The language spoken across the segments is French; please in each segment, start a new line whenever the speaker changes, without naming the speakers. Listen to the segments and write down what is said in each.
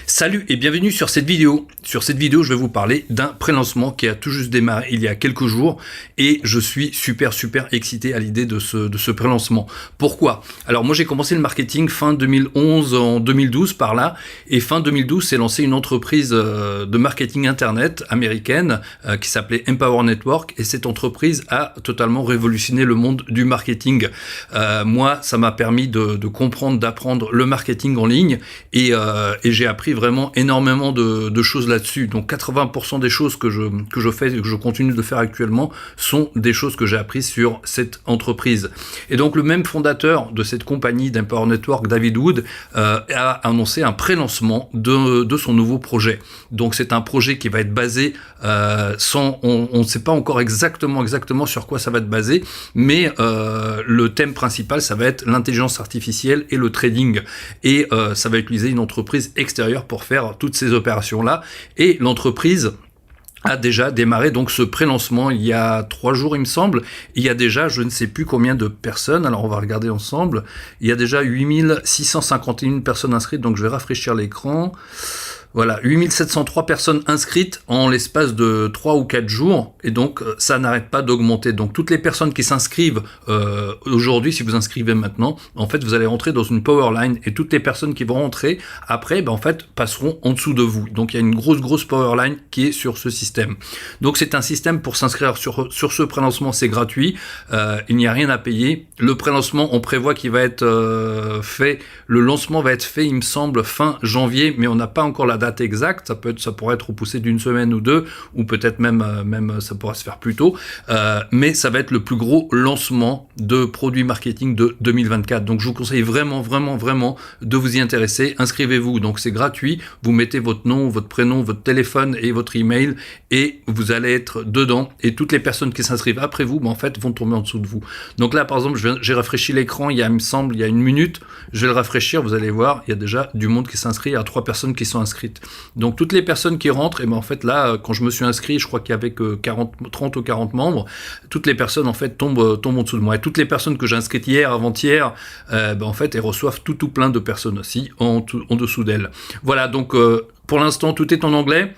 Salut et bienvenue sur cette vidéo. Sur cette vidéo, je vais vous parler d'un pré-lancement qui a tout juste démarré il y a quelques jours et je suis super excité à l'idée de ce pré-lancement. Pourquoi? Alors moi j'ai commencé le marketing fin 2011, en 2012 par là, et fin 2012 s'est lancée une entreprise de marketing internet américaine qui s'appelait Empower Network, et cette entreprise a totalement révolutionné le monde du marketing. Moi ça m'a permis de comprendre, d'apprendre le marketing en ligne et j'ai appris vraiment énormément de choses là-dessus. Donc 80% des choses que je fais et que je continue de faire actuellement sont des choses que j'ai apprises sur cette entreprise. Et donc le même fondateur de cette compagnie d'Empower Network, David Wood, a annoncé un pré-lancement de son nouveau projet. Donc c'est un projet qui va être basé on ne sait pas encore exactement sur quoi ça va être basé, mais le thème principal ça va être l'intelligence artificielle et le trading, et ça va utiliser une entreprise extérieure pour faire toutes ces opérations-là. Et l'entreprise a déjà démarré donc ce pré-lancement il y a 3 jours il me semble. Il y a déjà je ne sais plus combien de personnes, alors on va regarder ensemble. Il y a déjà 8651 personnes inscrites, donc je vais rafraîchir l'écran. Voilà, 8703 personnes inscrites en l'espace de 3 ou 4 jours, et donc ça n'arrête pas d'augmenter. Donc toutes les personnes qui s'inscrivent aujourd'hui, si vous inscrivez maintenant, en fait vous allez rentrer dans une powerline, et toutes les personnes qui vont rentrer après, en fait passeront en dessous de vous. Donc il y a une grosse powerline qui est sur ce système. Donc c'est un système pour s'inscrire sur ce prélancement, c'est gratuit, il n'y a rien à payer. Le prélancement, on prévoit qu'il va être fait, le lancement va être fait il me semble fin janvier, mais on n'a pas encore la date exacte. Ça pourrait être repoussé d'une semaine ou deux, ou peut-être même ça pourra se faire plus tôt, mais ça va être le plus gros lancement de produits marketing de 2024. Donc je vous conseille vraiment de vous y intéresser. Inscrivez-vous, donc c'est gratuit, vous mettez votre nom, votre prénom, votre téléphone et votre email, et vous allez être dedans, et toutes les personnes qui s'inscrivent après vous, en fait vont tomber en dessous de vous. Donc là par exemple j'ai rafraîchi l'écran il y a 1 minute, je vais le rafraîchir, vous allez voir, il y a déjà du monde qui s'inscrit, il y a 3 personnes qui sont inscrites. Donc toutes les personnes qui rentrent, et en fait là quand je me suis inscrit, je crois qu'il y avait que 30 ou 40 membres, toutes les personnes en fait tombent en dessous de moi, et toutes les personnes que j'ai inscrites hier, avant-hier, en fait elles reçoivent tout plein de personnes aussi en dessous d'elles. Voilà, donc pour l'instant tout est en anglais.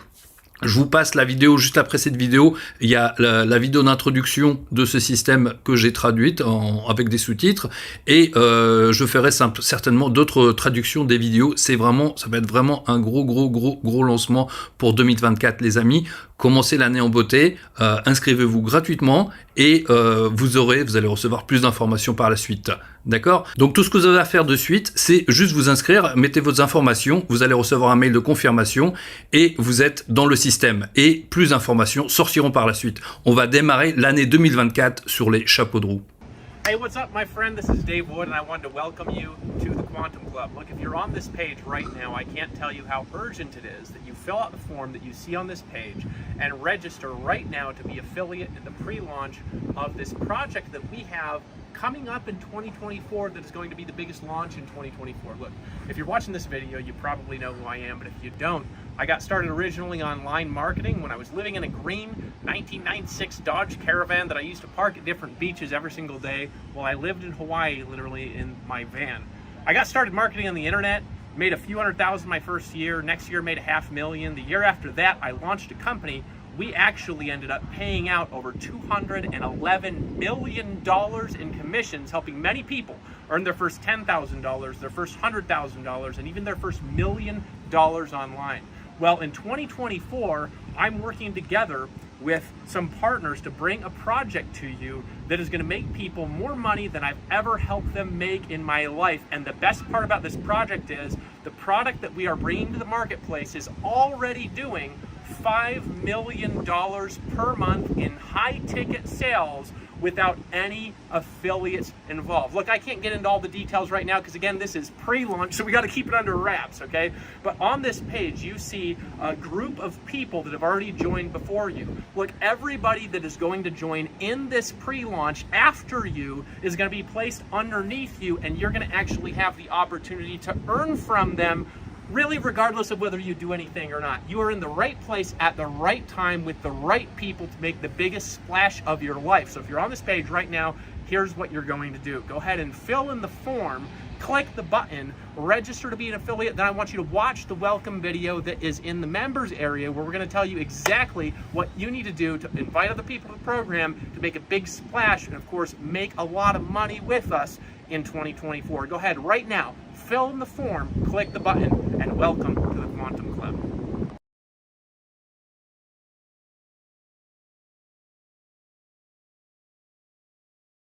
Je vous passe la vidéo juste après cette vidéo. Il y a la vidéo d'introduction de ce système que j'ai traduite avec des sous-titres, et je ferai certainement d'autres traductions des vidéos. Ça va être vraiment un gros lancement pour 2024 les amis. Commencez l'année en beauté, inscrivez-vous gratuitement, et vous allez recevoir plus d'informations par la suite. D'accord? Donc tout ce que vous avez à faire de suite, c'est juste vous inscrire, mettez vos informations, vous allez recevoir un mail de confirmation, et vous êtes dans le système. Et plus d'informations sortiront par la suite. On va démarrer l'année 2024 sur les chapeaux de roue.
Hey, what's up, my friend? This is Dave Wood, and I wanted to welcome you to the Quantum Club. Look, if you're on this page right now, I can't tell you how urgent it is that you fill out the form that you see on this page and register right now to be affiliate in the pre-launch of this project that we have coming up in 2024 that is going to be the biggest launch in 2024. Look, if you're watching this video, you probably know who I am, but if you don't, I got started originally online marketing when I was living in a green 1996 Dodge Caravan that I used to park at different beaches every single day while I lived in Hawaii, literally in my van. I got started marketing on the internet, made a few $100,000 my first year, next year made $500,000. The year after that, I launched a company. We actually ended up paying out over $211 million in commissions, helping many people earn their first $10,000, their first $100,000, and even their first $1 million online. Well, in 2024, I'm working together with some partners to bring a project to you that is going to make people more money than I've ever helped them make in my life. And the best part about this project is the product that we are bringing to the marketplace is already doing $5 million per month in high ticket sales without any affiliates involved. Look, I can't get into all the details right now because again, this is pre-launch, so we got to keep it under wraps, okay? But on this page, you see a group of people that have already joined before you. Look, everybody that is going to join in this pre-launch after you is going to be placed underneath you, and you're going to actually have the opportunity to earn from them really regardless of whether you do anything or not. You are in the right place at the right time with the right people to make the biggest splash of your life. So if you're on this page right now, here's what you're going to do. Go ahead and fill in the form click the button, register to be an affiliate. Then I want you to watch the welcome video that is in the members area, where we're going to tell you exactly what you need to do to invite other people to the program, to make a big splash, and of course make a lot of money with us in 2024. Go ahead right now, fill in the form, click the button, and welcome to the Quantum Club.